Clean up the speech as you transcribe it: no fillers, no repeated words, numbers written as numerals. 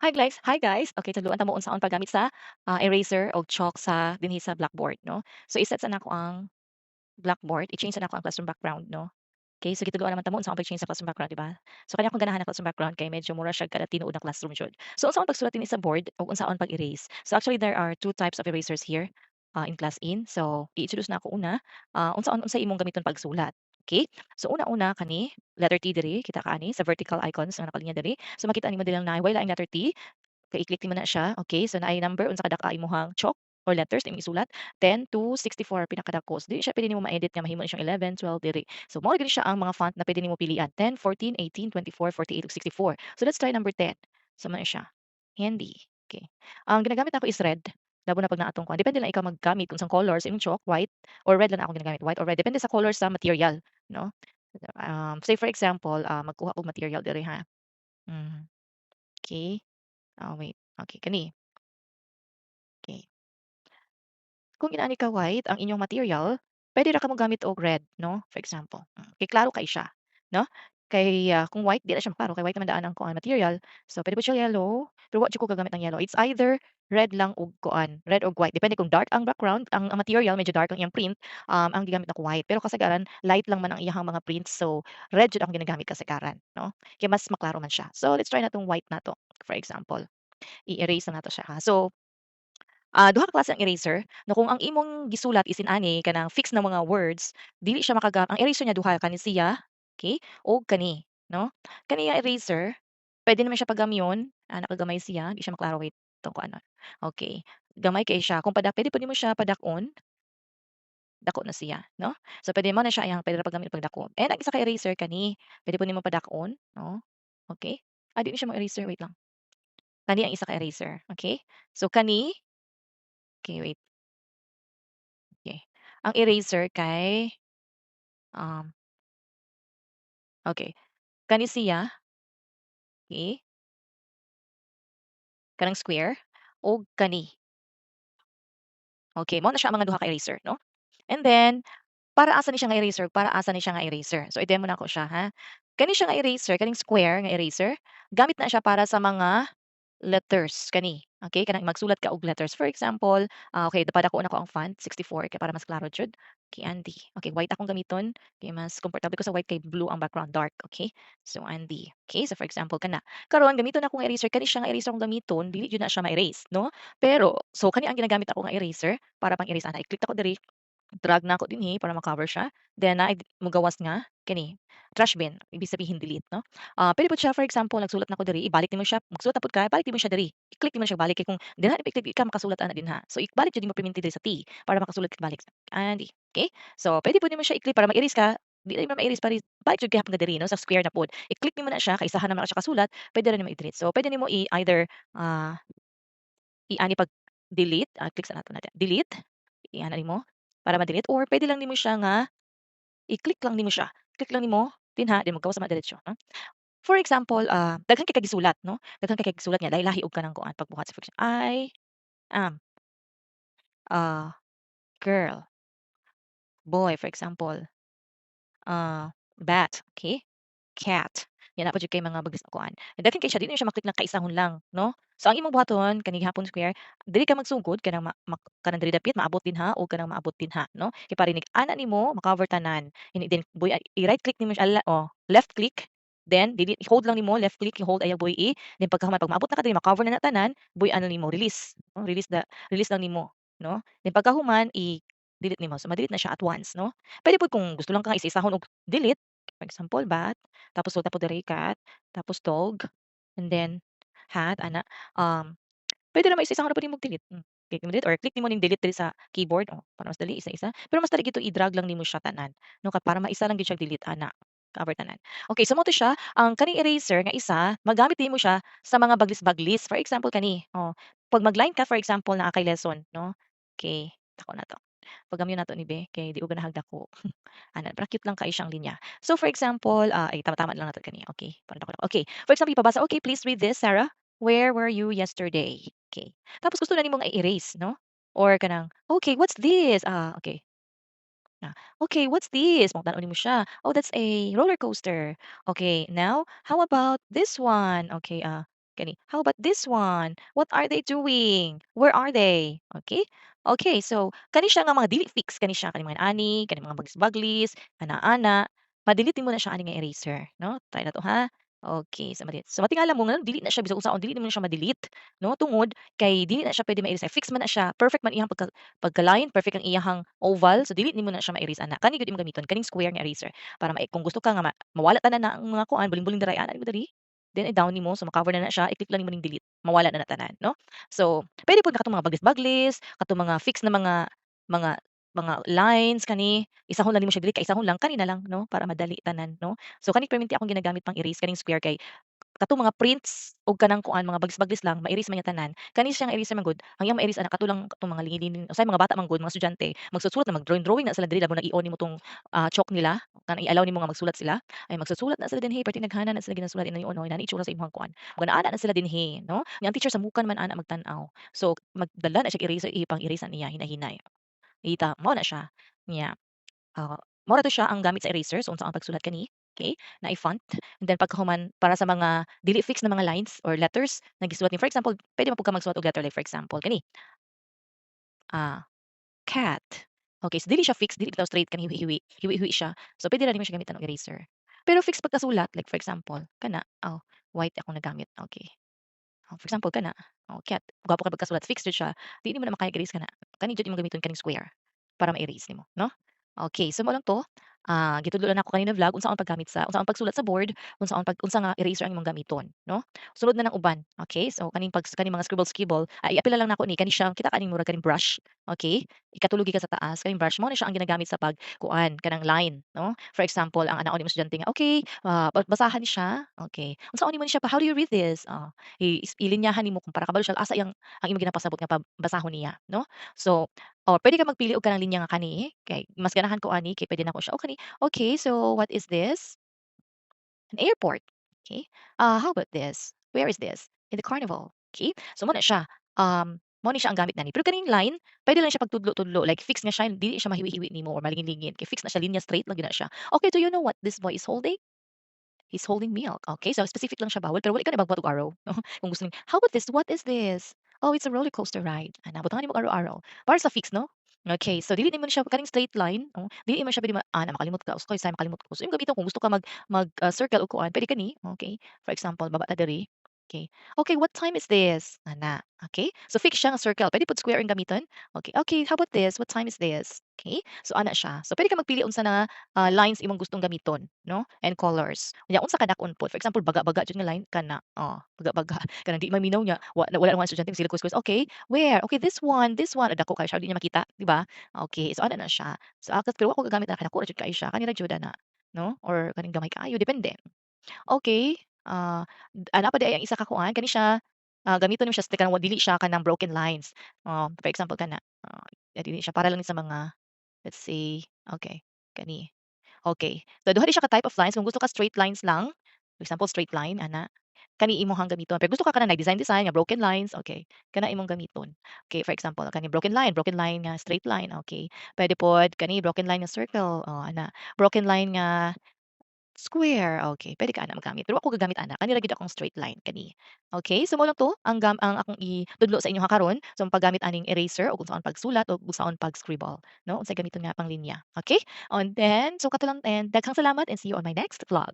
Hi guys. Okay, tuluan ta mo unsaon paggamit sa eraser o chalk sa dinhi sa blackboard, no? So i-set sa nako ang blackboard, i-change sa nako ang classroom background, no? Okay, so gituluan naman ta mo unsaon pag-change sa classroom background, di ba? So kanya akong ganahan na classroom background kay medyo mura siya kada tinuod na classroom jud. So unsaon pagsulat dinhi sa board o unsaon pag-erase? So actually there are two types of erasers here in class in. So i-introduce na ako una, unsaon unsay imong gamiton pagsulat. Okay? So una-una kani letter T diri, kita kaani sa vertical icons nga nakalinya diri. So makita nimo diri na way laing letter T. Kay i-click mo na siya, okay? So naay number unsa kadaka imong chalk or letters na imong isulat, 10 to 64 pinakadako. So dili siya pwede nimo ma-edit nga mahimo na siyang 11, 12 diri. So mao gani siya ang mga font na pwede nimo pilian, 10, 14, 18, 24, 48 ug 64. So let's try number 10. So man siya. Handy. Okay. Ang ginagamit ako is red. Labo na pag naatong kuan. Depende lang ikaw maggamit kung sa colors imong chalk, white or red lang na akong ginagamit, white or red. Depende sa colors sa material, no? Say for example, magkuha og material diri ha. Mm. Okay. Wait. Okay, kani. Okay. Kung inaani ka white ang inyong material, puwede ra ka mogamit og red, no, for example. Kay klaro kay siya, no? Kay, kung white di na siya maklaro kay white naman daan ang kuan material. So puwede po siya yellow, pero wa jud ko gagamit ng yellow. It's either red lang ug kuan, red or white. Depende kung dark ang background, ang material medyo dark ang iyang print, ang gigamit ako white. Pero kasagaran light lang man ang iyahang mga prints, so red jud ang ginagamit kasagaran, no? Kay mas maklaro man siya. So let's try natong white nato, for example. I-erase na nato siya, ha. So duha ka klase ang eraser na kung ang imong gisulat is inani kanang fix na mga words, dili siya ang eraser niya duha kani siya, okay, o kani, no? Kani nga eraser, pwede naman siya pagamyon, nakagamay siya, di siya maklaro wait tong kuanon. Okay, gamay kay siya kung pwede pud nimo siya padakon, dako na siya, no? So pwede mo na siya iyang pwede ra paggamit pagdako. And ang isa ka eraser kani, pwede pud nimo padakon, no? Okay. Di na siya mo eraser, wait lang. Kani ang isa ka eraser, okay? So kani, okay, wait. Okay. Ang eraser kay, um, okay, kani siya, okay, kanang square o kani. Okay, mao na siya ang mga duha ka eraser, no? And then, para asa ni siya nga eraser, para asa ni siya nga eraser. So i-demo nako siya ha. Kani siya nga eraser, kaning square nga eraser, gamit na siya para sa mga letters kani, okay kanang magsulat ka og letters. For example, okay napadako na ko ang font 64 kay para mas klaro jud. Okay, Andy. Okay, white akong gamiton kay mas komportable ko sa white kay blue ang background dark, okay? So Andy. Okay, so for example kana. Karon gamiton akong eraser kani siya nga eraser akong gamiton, dili jud na siya ma-erase, no? Pero so kani ang ginagamit ako nga eraser para pang-erase ana. I-click ako diri, drag na ako dinhi para ma-cover siya. Then naay mogawas nga kani trash bin, ibig sabihin delete, no? Puwede pod siya for example nagsulat na ko diri, ibalik nimo siya, magsulat na pud ka, balik nimo siya diri. I-click nimo siya balik kay kung dinha i-click di ka makasulat ana dinha. So ibalik jud nimo permanente diri sa T para makasulat ka balik. Andi, okay? So puwede pod nimo siya i-click para mag-erase ka, di na ma-erase balik jud gihapon ka diri no sa square na pod. I-click nimo na siya kay isahan naman na siya kasulat, puwede ra nimo i-delete. So puwede nimo either i-ani pag delete, click sa nato na delete, i-ana nimo para ma-delete or puwede lang nimo siya nga i-click lang nimo siya. Click lang nimo dinha, then maggawas sa madiretso, no? For example, daghan kay kag gisulat, no? Daghan kay kag gisulat niya lahi-lahi og kanang kuan pagbuhat sa for example, I am a girl, boy, for example, bat, okay? Cat. Yan na pa jud kay mga bagis kuan. Daghan kay siya di na siya maklik na kaisahon lang, no? So ang imong buhaton kani gihapon square, dili ka magsugod kanang kanang diri dapit maabot dinha o kanang maabot dinha, no? Kay parinig ana nimo ma-cover tanan. Then boy i-right click nimo siya left click, then delete hold lang nimo left click hold ayaw boy then pagkahuman pag maabot na ka diri ma-cover na tanan, boy ano nimo release, no? Release lang nimo, no? Then pagkahuman delete nimo. So ma-delete na siya at once, no? Pwede pud kung gusto lang kang isa-isahon og delete, for example bat, tapos sulta po diri cat, tapos dog, and then hat ana. Puwede naman isa-isahan ra pud nimong delete, click nimo delete or click nimo ning delete diri sa keyboard, para mas dali isa-isa. Pero mas dali gito i-drag lang nimo siya tanan, no, para maisa lang gyud siya delete ana, cover tanan. Okay, so mo to siya, ang kaning eraser nga isa, magamit nimo siya sa mga baglis-baglis. For example kani, 'pag mag-line ka for example naa kay lesson, no, okay, dako na 'to. Pagamyo nato ni be kay di ko ganahan dako. Ana, para cute lang kayo siyang linya. So for example, ay tama-tama lang nato kani. Okay, parang dako. Okay, for example, ipabasa, okay, please read this, Sarah. Where were you yesterday? Okay. Tapos gusto na nimong i-erase, no? Or kanang, okay, what's this? Okay. Okay, what's this? Magtanaw mo siya. Oh, that's a roller coaster. Okay, now, how about this one? Okay, Kani, how about this one? What are they doing? Where are they? Okay? Okay, so kani siya nga mga dili fix kani siya kani mga ani, kani mga baglis-baglis, ana-ana, ma-delete mo na siya ani nga eraser, no? Try na to ha. Okay, so so matingala mo nga dili na siya bisag unsaon dili mo na siya ma-delete, no? Tungod kay dili na siya pwede ma-erase. Fix man na siya, perfect man iyang pagka-line, perfect ang iyahang oval, so dili nimo na siya ma-erase ana. Kani gyud imong gamiton, kaning square nga eraser para kung gusto ka nga mawala tanan na ang mga kuan, buling-buling diri ana nimo diri. Then i-down nimo, so ma-cover na siya, i-click lang nimo ning delete, mawala na na tanan, no? So, puwede pod na katong mga baglis-baglis, katong mga fix na mga mga lines kani, isahon lang nimo siya dili kay isahon lang kani na lang, no, para madali tanan, no? So, kani permanente akong ginagamit pang erase kaning square kay katong mga prints o kanang kuan mga bagis-bagis lang ma-erase man niya tanan. Kani siyang eraser man gud, ang iyang ma-erase ana katulang katong mga lining usay mga bata man gud, mga estudyante, magsusulat na mag-drawing-drawing na sila diri labo nag-i-on nimo tong, chalk nila, kanang i-allow nimo nga magsulat sila, ay magsusulat na sila dinhi perting naghana na sila ginasulat inyo unoy nani itsura sa imong kuan. Magana-ana na sila dinhi, no? Nga ang teacher sa mukan man ana magtan-aw. So, magdala na siya eraser ipang-erase niya hinay-hinay. Kita mao na siya, nya. Mao ra to siya ang gamit sa eraser, so unsa ang pagsulat kani, okay, na i-font, and then pagkahuman para sa mga dili fix na mga lines or letters na gisulat ni for example, puwede man pud ka magsulat og letter like for example kani, ah, cat. Okay, so dili siya fix, dili bitaw straight kanang hiwi-hiwi, hiwi-hiwi siya. So puwede ra nimo siya gamitan og eraser. Pero fix pagkasulat like for example, kana, white akong nagamit, okay. For example kana, cat, gwapo ka pagkasulat, fix jud siya, di nimo na makaya-erase kana. Kani jud imong gamiton kaning square para ma-erase nimo, no? Okay, so mao lang 'to, gitudlo na ako kanina vlog unsaon pagsulat sa board, unsa nga eraser ang imong gamiton, no? Sunod na ng uban, okay? So kaning mga scribble-scribble, i-apila lang nako ni kani siya kita kaning murag kaning brush, okay? Ikatulog ka sa taas, kaning brush mo na siya ang ginagamit sa pagkuan kanang line, no? For example, ang anaon nimo estudyante nga, okay, basahan ni siya, okay. Unsaon nimo ni siya pa, how do you read this? Ilinyahan nimo kung para kabalo siya asa ang imong ginapasabot nga basahon niya, no? So, puwede ka magpili og kanang linya nga kani, kay mas ganahan ko ani kay puwede nako siya, o kani, "Okay, so what is this? An airport." Okay. How about this? Where is this? In the carnival. Okay. So mo na siya. Mao ni siya ang gamit nani. Pero kaning line, puwede lang siya pagtudlo-tudlo, like fix na siya, dili siya mahiwi-hiwi nimo or malingin-lingin, kay fix na siya, linya straight lang gyud na siya. "Okay, do you know what this boy is holding?" He's holding milk. Okay, so specific lang siya bawal pero wala ka nabagbuhat og araw. Kung gusto ni, how about this? What is this? Oh, it's a roller coaster ride. Butangan nimo og araw-araw. Para sa fix, no? Okay, so dili nimo siya kaning straight line, dili mo siya pwede na makalimot ka. Uskoy say makalimot ko. So imong gamiton kung gusto ka circle og kuan, pwede kani. Okay. For example, baba ta diri. Okay. Okay, what time is this? Okay. So fix siya nga circle. Pwede pud square ang gamiton. Okay. Okay, how about this? What time is this? Okay. So ana siya. So pwede ka magpili unsa na lines imong gustong gamiton, no? And colors. Unya unsa ka dakon pod. For example, baga-baga jud nga line kana. Baga-baga. Kanang di maminaw niya. Wala naman estudyante sila quiz. Okay. Where? Okay, this one, this one. Dako kayo siya di niya makita, di ba? Okay. So ana na siya. So akas pero ako gagamit na kanako ra jud kayo siya. Kanira jud ana, no? Or kaning gamay kaayo depende. Okay. Ana pa di ay ang isa ka kuan kani siya, gamiton nimo siya sa kanang dili siya kanang broken lines. For example kana, dili siya para lang sa mga, let's say, okay, kani. Okay. So duha di siya ka type of lines kung gusto ka straight lines lang, for example straight line ana, kani imong gamiton. Pero gusto ka kanang design nga broken lines, okay, kana imong gamiton. Okay, for example kani broken line nga straight line, okay. Puwede pod kani broken line nga circle, ana. Broken line nga square, okay, puwede ka ana magamit. Pero ako gagamit ana, kanira gid akong straight line kani. Okay, so mao lang 'to ang akong itudlo sa inyo ha karon. So ang paggamit aning eraser o kung saan pagsulat o kung saan pag-scribble, no? Unsay gamiton nga pang linya, okay? And then, so kato lang and daghang salamat and see you on my next vlog.